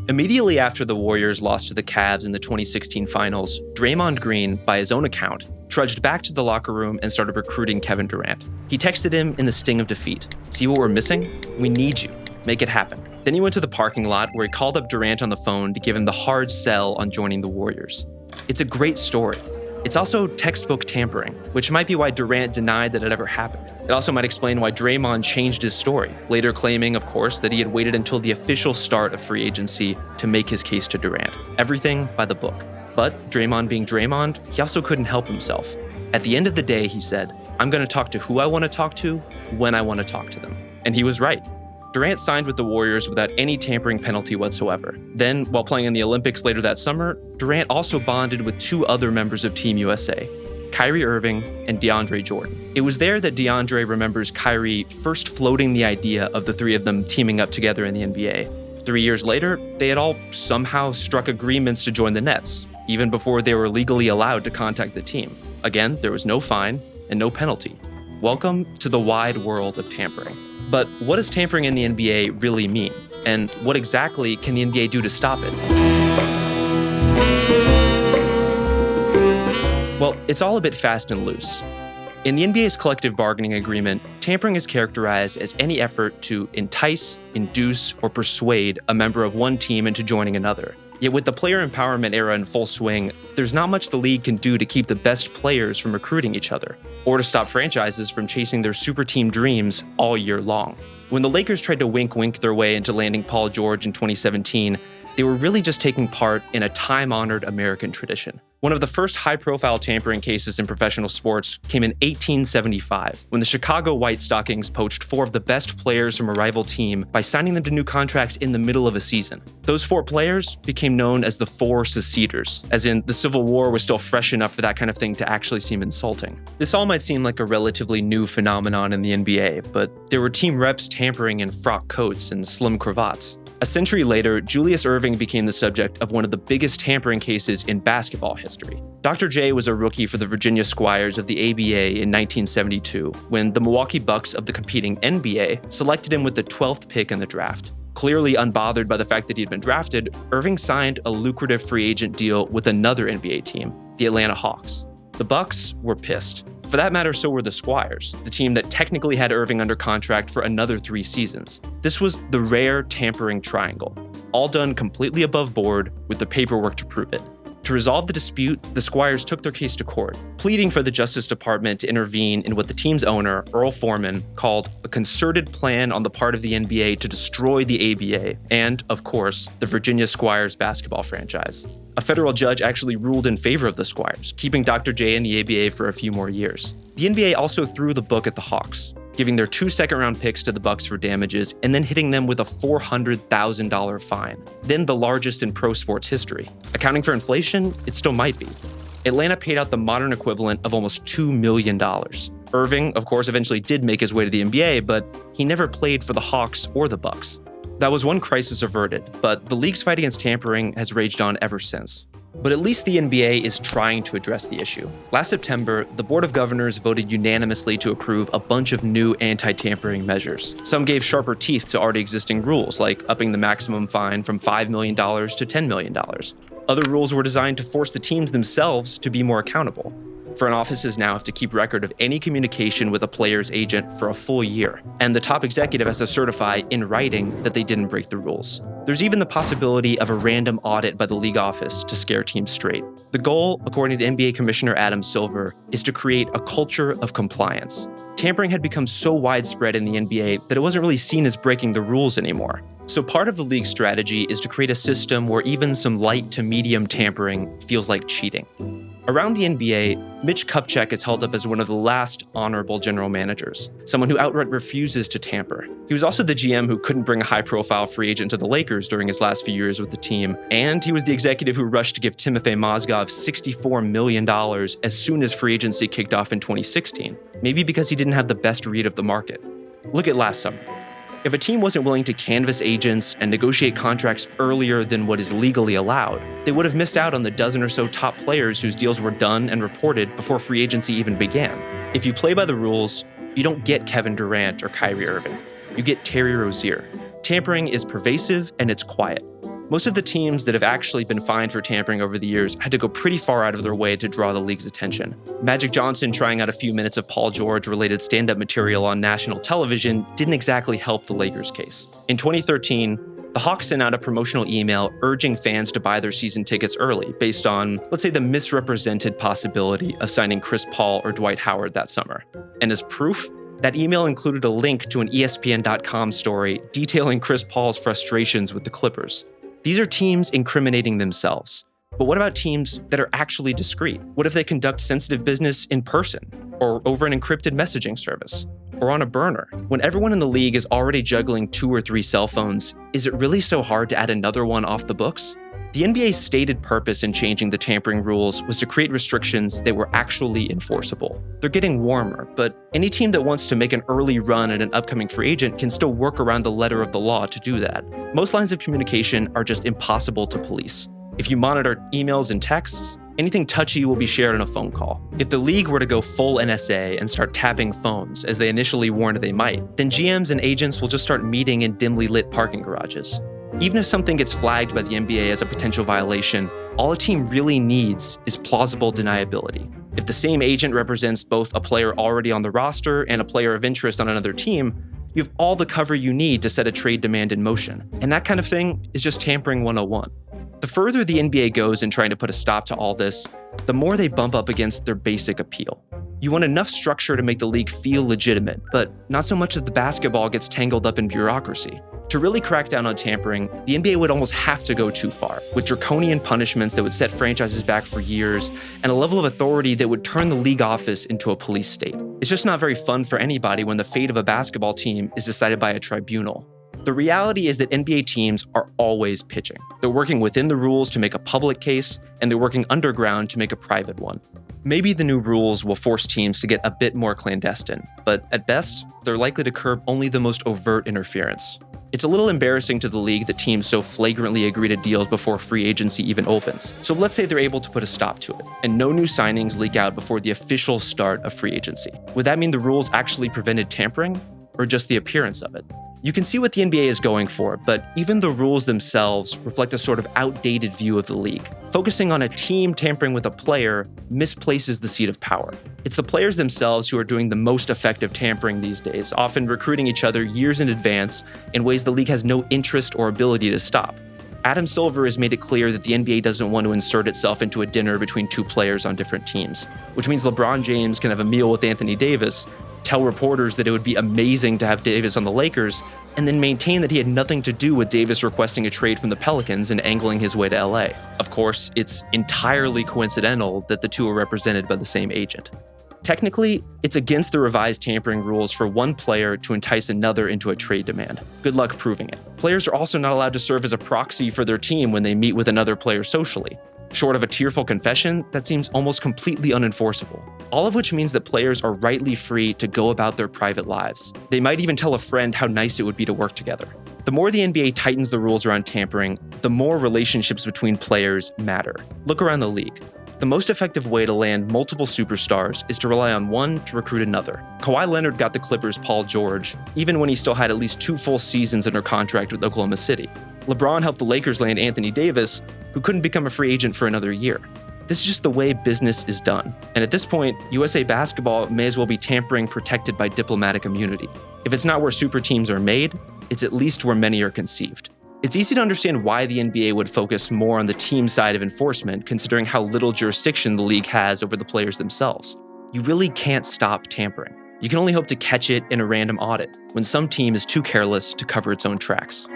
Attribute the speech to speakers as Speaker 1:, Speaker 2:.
Speaker 1: Immediately after the Warriors lost to the Cavs in the 2016 finals, Draymond Green, by his own account, trudged back to the locker room and started recruiting Kevin Durant. He texted him in the sting of defeat. "See what we're missing? We need you. Make it happen." Then he went to the parking lot where he called up Durant on the phone to give him the hard sell on joining the Warriors. It's a great story. It's also textbook tampering, which might be why Durant denied that it ever happened. It also might explain why Draymond changed his story, later claiming, of course, that he had waited until the official start of free agency to make his case to Durant. Everything by the book. But Draymond being Draymond, he also couldn't help himself. At the end of the day, he said, "I'm going to talk to who I want to talk to, when I want to talk to them." And he was right. Durant signed with the Warriors without any tampering penalty whatsoever. Then, while playing in the Olympics later that summer, Durant also bonded with two other members of Team USA, Kyrie Irving and DeAndre Jordan. It was there that DeAndre remembers Kyrie first floating the idea of the three of them teaming up together in the NBA. 3 years later, they had all somehow struck agreements to join the Nets, even before they were legally allowed to contact the team. Again, there was no fine and no penalty. Welcome to the wide world of tampering. But what does tampering in the NBA really mean? And what exactly can the NBA do to stop it? Well, it's all a bit fast and loose. In the NBA's collective bargaining agreement, tampering is characterized as any effort to entice, induce, or persuade a member of one team into joining another. Yet with the player empowerment era in full swing, there's not much the league can do to keep the best players from recruiting each other, or to stop franchises from chasing their super team dreams all year long. When the Lakers tried to wink-wink their way into landing Paul George in 2017, they were really just taking part in a time-honored American tradition. One of the first high-profile tampering cases in professional sports came in 1875, when the Chicago White Stockings poached 4 of the best players from a rival team by signing them to new contracts in the middle of a season. Those 4 players became known as the 4 seceders, as in the Civil War was still fresh enough for that kind of thing to actually seem insulting. This all might seem like a relatively new phenomenon in the NBA, but there were team reps tampering in frock coats and slim cravats. A century later, Julius Erving became the subject of one of the biggest tampering cases in basketball history. Dr. J was a rookie for the Virginia Squires of the ABA in 1972, when the Milwaukee Bucks of the competing NBA selected him with the 12th pick in the draft. Clearly unbothered by the fact that he had been drafted, Erving signed a lucrative free agent deal with another NBA team, the Atlanta Hawks. The Bucks were pissed. For that matter, so were the Squires, the team that technically had Erving under contract for another 3 seasons. This was the rare tampering triangle, all done completely above board with the paperwork to prove it. To resolve the dispute, the Squires took their case to court, pleading for the Justice Department to intervene in what the team's owner, Earl Foreman, called a concerted plan on the part of the NBA to destroy the ABA and, of course, the Virginia Squires basketball franchise. A federal judge actually ruled in favor of the Squires, keeping Dr. J in the ABA for a few more years. The NBA also threw the book at the Hawks, giving their 2 second-round picks to the Bucks for damages and then hitting them with a $400,000 fine, then the largest in pro sports history. Accounting for inflation, it still might be. Atlanta paid out the modern equivalent of almost $2 million. Erving, of course, eventually did make his way to the NBA, but he never played for the Hawks or the Bucks. That was one crisis averted, but the league's fight against tampering has raged on ever since. But at least the NBA is trying to address the issue. Last September, the Board of Governors voted unanimously to approve a bunch of new anti-tampering measures. Some gave sharper teeth to already existing rules, like upping the maximum fine from $5 million to $10 million. Other rules were designed to force the teams themselves to be more accountable. Front offices now have to keep record of any communication with a player's agent for a full year, and the top executive has to certify in writing that they didn't break the rules. There's even the possibility of a random audit by the league office to scare teams straight. The goal, according to NBA Commissioner Adam Silver, is to create a culture of compliance. Tampering had become so widespread in the NBA that it wasn't really seen as breaking the rules anymore. So part of the league's strategy is to create a system where even some light to medium tampering feels like cheating. Around the NBA, Mitch Kupchak is held up as one of the last honorable general managers, someone who outright refuses to tamper. He was also the GM who couldn't bring a high-profile free agent to the Lakers during his last few years with the team, and he was the executive who rushed to give Timofey Mozgov $64 million as soon as free agency kicked off in 2016, maybe because he didn't have the best read of the market. Look at last summer. If a team wasn't willing to canvass agents and negotiate contracts earlier than what is legally allowed, they would have missed out on the dozen or so top players whose deals were done and reported before free agency even began. If you play by the rules, you don't get Kevin Durant or Kyrie Irving. You get Terry Rozier. Tampering is pervasive and it's quiet. Most of the teams that have actually been fined for tampering over the years had to go pretty far out of their way to draw the league's attention. Magic Johnson trying out a few minutes of Paul George-related stand-up material on national television didn't exactly help the Lakers' case. In 2013, the Hawks sent out a promotional email urging fans to buy their season tickets early based on, let's say, the misrepresented possibility of signing Chris Paul or Dwight Howard that summer. And as proof, that email included a link to an ESPN.com story detailing Chris Paul's frustrations with the Clippers. These are teams incriminating themselves. But what about teams that are actually discreet? What if they conduct sensitive business in person, or over an encrypted messaging service, or on a burner? When everyone in the league is already juggling 2 or 3 cell phones, is it really so hard to add another one off the books? The NBA's stated purpose in changing the tampering rules was to create restrictions that were actually enforceable. They're getting warmer, but any team that wants to make an early run at an upcoming free agent can still work around the letter of the law to do that. Most lines of communication are just impossible to police. If you monitor emails and texts, anything touchy will be shared on a phone call. If the league were to go full NSA and start tapping phones, as they initially warned they might, then GMs and agents will just start meeting in dimly lit parking garages. Even if something gets flagged by the NBA as a potential violation, all a team really needs is plausible deniability. If the same agent represents both a player already on the roster and a player of interest on another team, you have all the cover you need to set a trade demand in motion. And that kind of thing is just tampering 101. The further the NBA goes in trying to put a stop to all this, the more they bump up against their basic appeal. You want enough structure to make the league feel legitimate, but not so much that the basketball gets tangled up in bureaucracy. To really crack down on tampering, the NBA would almost have to go too far, with draconian punishments that would set franchises back for years, and a level of authority that would turn the league office into a police state. It's just not very fun for anybody when the fate of a basketball team is decided by a tribunal. The reality is that NBA teams are always pitching. They're working within the rules to make a public case, and they're working underground to make a private one. Maybe the new rules will force teams to get a bit more clandestine, but at best, they're likely to curb only the most overt interference. It's a little embarrassing to the league that teams so flagrantly agree to deals before free agency even opens. So let's say they're able to put a stop to it, and no new signings leak out before the official start of free agency. Would that mean the rules actually prevented tampering, or just the appearance of it? You can see what the NBA is going for, but even the rules themselves reflect a sort of outdated view of the league. Focusing on a team tampering with a player misplaces the seat of power. It's the players themselves who are doing the most effective tampering these days, often recruiting each other years in advance in ways the league has no interest or ability to stop. Adam Silver has made it clear that the NBA doesn't want to insert itself into a dinner between 2 players on different teams, which means LeBron James can have a meal with Anthony Davis, tell reporters that it would be amazing to have Davis on the Lakers, and then maintain that he had nothing to do with Davis requesting a trade from the Pelicans and angling his way to LA. Of course, it's entirely coincidental that the two are represented by the same agent. Technically, it's against the revised tampering rules for one player to entice another into a trade demand. Good luck proving it. Players are also not allowed to serve as a proxy for their team when they meet with another player socially. Short of a tearful confession, that seems almost completely unenforceable. All of which means that players are rightly free to go about their private lives. They might even tell a friend how nice it would be to work together. The more the NBA tightens the rules around tampering, the more relationships between players matter. Look around the league. The most effective way to land multiple superstars is to rely on one to recruit another. Kawhi Leonard got the Clippers Paul George, even when he still had at least 2 full seasons under contract with Oklahoma City. LeBron helped the Lakers land Anthony Davis, who couldn't become a free agent for another year. This is just the way business is done. And at this point, USA basketball may as well be tampering protected by diplomatic immunity. If it's not where super teams are made, it's at least where many are conceived. It's easy to understand why the NBA would focus more on the team side of enforcement, considering how little jurisdiction the league has over the players themselves. You really can't stop tampering. You can only hope to catch it in a random audit, when some team is too careless to cover its own tracks.